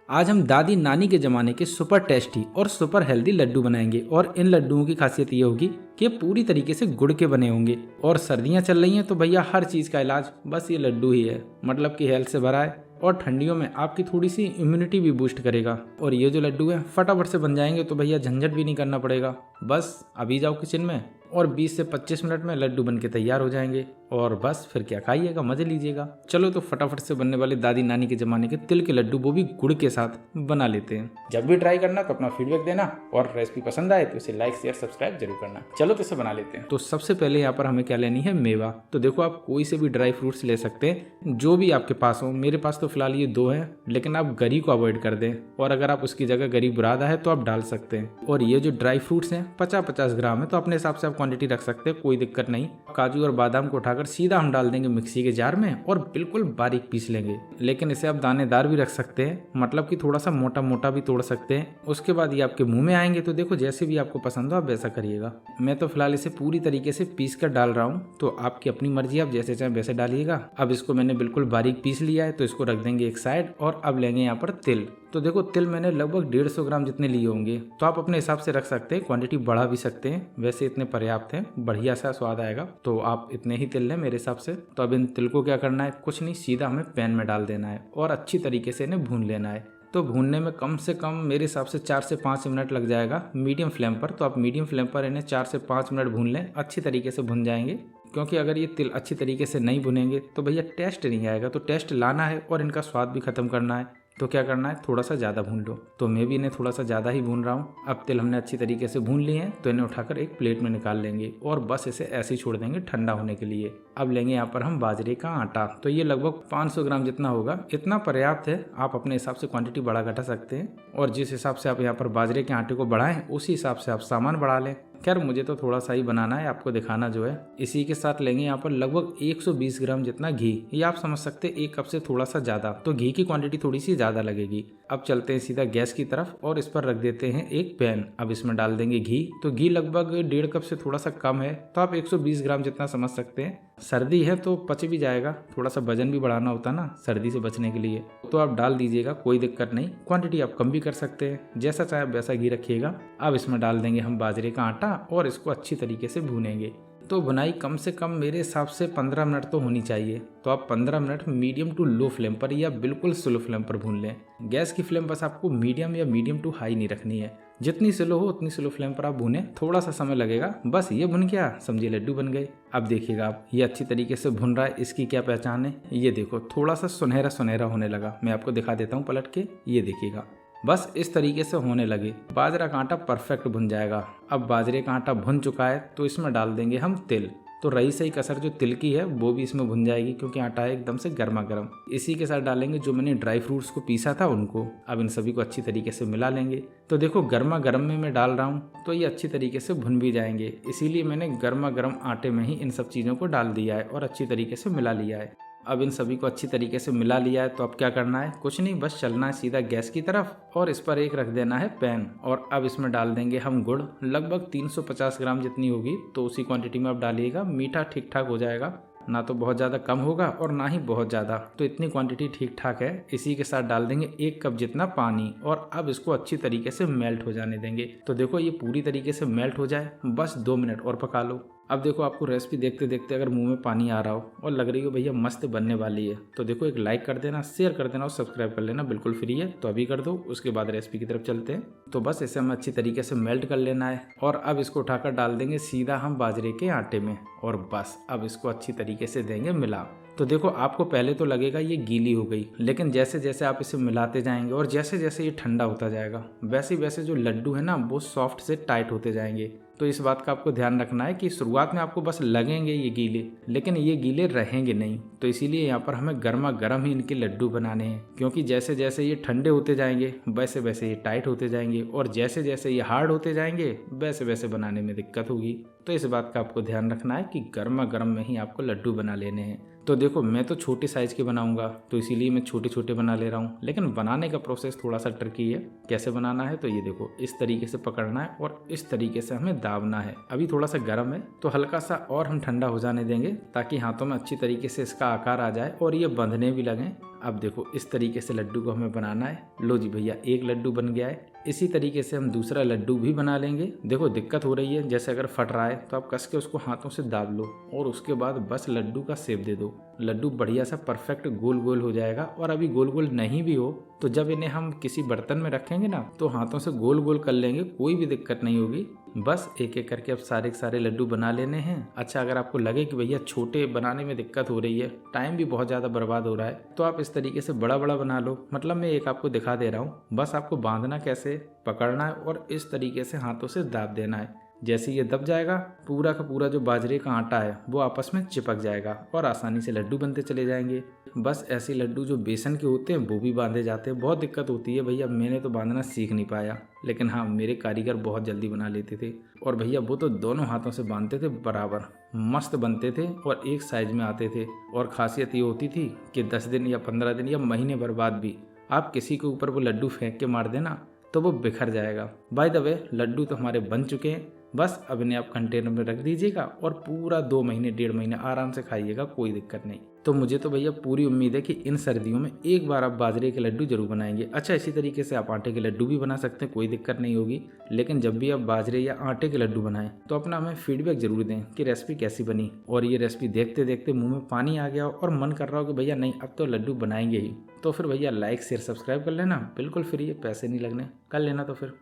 आज हम दादी नानी के ज़माने के सुपर टेस्टी और सुपर हेल्दी लड्डू बनाएंगे। और इन लड्डुओं की खासियत ये होगी कि ये पूरी तरीके से गुड़ के बने होंगे। और सर्दियाँ चल रही हैं तो भैया हर चीज़ का इलाज बस ये लड्डू ही है, मतलब कि हेल्थ से भरा है और ठंडियों में आपकी थोड़ी सी इम्यूनिटी भी बूस्ट करेगा। और ये जो लड्डू है फटाफट से बन जाएंगे, तो भैया झंझट भी नहीं करना पड़ेगा। बस अभी जाओ किचन में और 20 से 25 मिनट में लड्डू बन के तैयार हो जाएंगे। और बस फिर क्या, खाइएगा, मजे लीजिएगा। चलो तो फटाफट से बनने वाले दादी नानी के ज़माने के तिल के लड्डू, वो भी गुड़ के साथ, बना लेते हैं। जब भी ट्राई करना तो अपना फीडबैक देना, और रेसिपी पसंद आए तो इसे लाइक शेयर सब्सक्राइब जरूर करना। चलो तो इसे बना लेते हैं। तो सबसे पहले यहाँ पर हमें क्या लेनी है, मेवा। तो देखो आप कोई से भी ड्राई फ्रूट्स ले सकते हैं, जो भी आपके पास हो। मेरे पास तो फिलहाल ये 2 हैं, लेकिन आप गरी को अवॉइड कर दें, और अगर आप उसकी जगह गरी बुरादा है तो आप डाल सकते हैं। और ये जो ड्राई फ्रूट्स हैं 50-50 ग्राम है, तो अपने हिसाब से आप क्वांटिटी रख सकते हैं, कोई दिक्कत नहीं। काजू और बादाम को उठाकर सीधा हम डाल देंगे मिक्सी के जार में और बिल्कुल बारीक पीस लेंगे। लेकिन इसे आप दानेदार भी रख सकते हैं, मतलब कि थोड़ा सा मोटा मोटा भी तोड़ सकते हैं। उसके बाद ये आपके मुंह में आएंगे, तो देखो जैसे भी आपको पसंद हो आप वैसा करिएगा। मैं तो फिलहाल इसे पूरी तरीके से पीस कर डाल रहा हूँ, तो आपकी अपनी मर्जी, आप जैसे चाहे वैसे डालिएगा। अब इसको मैंने बिल्कुल बारीक पीस लिया है, तो इसको रख देंगे एक साइड। और अब लेंगे यहाँ पर तिल। तो देखो तिल मैंने लगभग 150 ग्राम जितने लिए होंगे, तो आप अपने हिसाब से रख सकते हैं, क्वांटिटी बढ़ा भी सकते हैं। वैसे इतने पर्याप्त हैं, बढ़िया सा स्वाद आएगा, तो आप इतने ही तिल लें मेरे हिसाब से। तो अब इन तिल को क्या करना है, कुछ नहीं, सीधा हमें पैन में डाल देना है और अच्छी तरीके से इन्हें भून लेना है। तो भूनने में कम से कम मेरे हिसाब से 4 से 5 मिनट लग जाएगा मीडियम फ्लेम पर। तो आप मीडियम फ्लेम पर इन्हें 4 से 5 मिनट भून लें, अच्छी तरीके से भुन जाएंगे। क्योंकि अगर ये तिल अच्छी तरीके से नहीं भुनेंगे तो भैया टेस्ट नहीं आएगा। तो टेस्ट लाना है और इनका स्वाद भी खत्म करना है, तो क्या करना है, थोड़ा सा ज़्यादा भून लो। तो मैं भी इन्हें थोड़ा सा ज़्यादा ही भून रहा हूँ। अब तिल हमने अच्छी तरीके से भून लिए हैं, तो इन्हें उठाकर एक प्लेट में निकाल लेंगे और बस इसे ऐसे ही छोड़ देंगे ठंडा होने के लिए। अब लेंगे यहाँ पर हम बाजरे का आटा। तो ये लगभग 500 ग्राम जितना होगा, इतना पर्याप्त है। आप अपने हिसाब से क्वांटिटी बढ़ा घटा सकते हैं, और जिस हिसाब से आप यहाँ पर बाजरे के आटे को बढ़ाएं उसी हिसाब से आप सामान बढ़ा लें। खैर मुझे तो थोड़ा सा ही बनाना है, आपको दिखाना जो है। इसी के साथ लेंगे यहाँ पर लगभग 120 ग्राम जितना घी। ये आप समझ सकते हैं 1 कप से थोड़ा सा ज़्यादा, तो घी की क्वांटिटी थोड़ी सी ज़्यादा लगेगी। अब चलते हैं सीधा गैस की तरफ और इस पर रख देते हैं एक पैन। अब इसमें डाल देंगे घी। तो घी लगभग 1.5 कप से थोड़ा सा कम है, तो आप 120 ग्राम जितना समझ सकते हैं। सर्दी है तो पच भी जाएगा, थोड़ा सा वजन भी बढ़ाना होता ना सर्दी से बचने के लिए, तो आप डाल दीजिएगा, कोई दिक्कत नहीं। क्वांटिटी आप कम भी कर सकते हैं, जैसा चाहे वैसा घी रखिएगा। अब इसमें डाल देंगे हम बाजरे का आटा और इसको अच्छी तरीके से भूनेंगे। तो भुनाई कम से कम मेरे हिसाब से 15 मिनट तो होनी चाहिए। तो आप 15 minute medium to low flame पर या बिल्कुल स्लो फ्लेम पर भून लें। गैस की फ्लेम बस आपको मीडियम या मीडियम टू हाई नहीं रखनी है, जितनी स्लो हो उतनी स्लो फ्लेम पर आप भूनें। थोड़ा सा समय लगेगा, बस ये भुन गया समझिए लड्डू बन गए। अब देखिएगा आप, ये अच्छी तरीके से भुन रहा है। इसकी क्या पहचान है, ये देखो थोड़ा सा सुनहरा सुनहरा होने लगा। मैं आपको दिखा देता हूँ पलट के, ये देखिएगा, बस इस तरीके से होने लगे। बाजरा का आटा परफेक्ट भुन जाएगा। अब बाजरे का आटा भुन चुका है, तो इसमें डाल देंगे हम तिल। तो रही सही कसर जो तिल की है वो भी इसमें भुन जाएगी, क्योंकि आटा है एकदम से गर्मा गर्म। इसी के साथ डालेंगे जो मैंने ड्राई फ्रूट्स को पीसा था उनको। अब इन सभी को अच्छी तरीके से मिला लेंगे। तो देखो गर्मा गर्म में मैं डाल रहा हूँ, तो ये अच्छी तरीके से भुन भी जाएंगे। इसीलिए मैंने गर्मा गर्म आटे में ही इन सब चीज़ों को डाल दिया है और अच्छी तरीके से मिला लिया है। अब इन सभी को अच्छी तरीके से मिला लिया है, तो अब क्या करना है, कुछ नहीं, बस चलना है सीधा गैस की तरफ और इस पर एक रख देना है पैन। और अब इसमें डाल देंगे हम गुड़, लगभग 350 ग्राम जितनी होगी, तो उसी क्वांटिटी में आप डालिएगा। मीठा ठीक ठाक हो जाएगा, ना तो बहुत ज़्यादा कम होगा और ना ही बहुत ज़्यादा, तो इतनी क्वांटिटी ठीक ठाक है। इसी के साथ डाल देंगे 1 कप जितना पानी और अब इसको अच्छी तरीके से मेल्ट हो जाने देंगे। तो देखो ये पूरी तरीके से मेल्ट हो जाए, बस 2 मिनट और पका लो। अब देखो आपको रेसिपी देखते देखते अगर मुंह में पानी आ रहा हो और लग रही हो भैया मस्त बनने वाली है, तो देखो एक लाइक कर देना, शेयर कर देना और सब्सक्राइब कर लेना, बिल्कुल फ्री है, तो अभी कर दो। उसके बाद रेसिपी की तरफ चलते हैं। तो बस इसे हमें अच्छी तरीके से मेल्ट कर लेना है और अब इसको उठाकर डाल देंगे सीधा हम बाजरे के आटे में और बस अब इसको अच्छी तरीके से देंगे मिला। तो देखो आपको पहले तो लगेगा ये गीली हो गई, लेकिन जैसे जैसे आप इसे मिलाते जाएंगे और जैसे जैसे ये ठंडा होता जाएगा, वैसे वैसे जो लड्डू है ना वो सॉफ्ट से टाइट होते जाएंगे। तो इस बात का आपको ध्यान रखना है कि शुरुआत में आपको बस लगेंगे ये गीले, लेकिन ये गीले रहेंगे नहीं। तो इसीलिए यहाँ पर हमें गर्मा गर्म ही इनके लड्डू बनाने हैं, क्योंकि जैसे जैसे ये ठंडे होते जाएंगे वैसे वैसे ये टाइट होते जाएंगे और जैसे जैसे ये हार्ड होते जाएंगे वैसे वैसे बनाने में दिक्कत होगी। तो इस बात का आपको ध्यान रखना है कि गर्मा गर्म में ही आपको लड्डू बना लेने हैं। तो देखो मैं तो छोटे साइज के बनाऊंगा, तो इसीलिए मैं छोटे छोटे बना ले रहा हूँ, लेकिन बनाने का प्रोसेस थोड़ा सा ट्रिकी है। कैसे बनाना है, तो ये देखो इस तरीके से पकड़ना है और इस तरीके से हमें दाबना है। अभी थोड़ा सा गर्म है तो हल्का सा और हम ठंडा हो जाने देंगे, ताकि हाथों में अच्छी तरीके से इसका आकार आ जाए और ये बंधने भी लगें। अब देखो इस तरीके से लड्डू को हमें बनाना है। लो जी भैया, एक लड्डू बन गया है। इसी तरीके से हम दूसरा लड्डू भी बना लेंगे। देखो दिक्कत हो रही है, जैसे अगर फट रहा है तो आप कस के उसको हाथों से दाब लो और उसके बाद बस लड्डू का शेप दे दो। लड्डू बढ़िया सा परफेक्ट गोल गोल हो जाएगा। और अभी गोल गोल नहीं भी हो तो जब इन्हें हम किसी बर्तन में रखेंगे ना तो हाथों से गोल गोल कर लेंगे, कोई भी दिक्कत नहीं होगी। बस एक एक करके अब सारे के सारे लड्डू बना लेने हैं। अच्छा, अगर आपको लगे कि भैया छोटे बनाने में दिक्कत हो रही है, टाइम भी बहुत ज़्यादा बर्बाद हो रहा है, तो आप इस तरीके से बड़ा बड़ा बना लो। मतलब मैं एक आपको दिखा दे रहा हूँ, बस आपको बांधना कैसे, पकड़ना है और इस तरीके से हाथों से दाब देना है। जैसे ये दब जाएगा, पूरा का पूरा जो बाजरे का आटा है वो आपस में चिपक जाएगा और आसानी से लड्डू बनते चले जाएंगे। बस ऐसे लड्डू जो बेसन के होते हैं वो भी बांधे जाते हैं। बहुत दिक्कत होती है भैया, मैंने तो बांधना सीख नहीं पाया, लेकिन हाँ मेरे कारीगर बहुत जल्दी बना लेते थे। और भैया वो तो दोनों हाथों से बांधते थे, बराबर मस्त बनते थे और एक साइज में आते थे। और खासियत ये होती थी कि 10 दिन या 15 दिन या महीने भर बाद भी आप किसी के ऊपर वो लड्डू फेंक के मार देना तो वो बिखर जाएगा। बाय द वे, लड्डू तो हमारे बन चुके हैं। बस अब इन्हें आप कंटेनर में रख दीजिएगा और पूरा 2 महीने 1.5 महीने आराम से खाइएगा, कोई दिक्कत नहीं। तो मुझे तो भैया पूरी उम्मीद है कि इन सर्दियों में एक बार आप बाजरे के लड्डू जरूर बनाएंगे। अच्छा, इसी तरीके से आप आटे के लड्डू भी बना सकते हैं, कोई दिक्कत नहीं होगी। लेकिन जब भी आप बाजरे या आटे के लड्डू बनाएं तो अपना हमें फीडबैक जरूर दें कि रेसिपी कैसी बनी। और ये रेसिपी देखते देखते मुंह में पानी आ गया और मन कर रहा हो कि भैया नहीं अब तो लड्डू बनाएंगे ही, तो फिर भैया लाइक शेयर सब्सक्राइब कर लेना, बिल्कुल फ्री है, पैसे नहीं लगने, कर लेना तो फिर।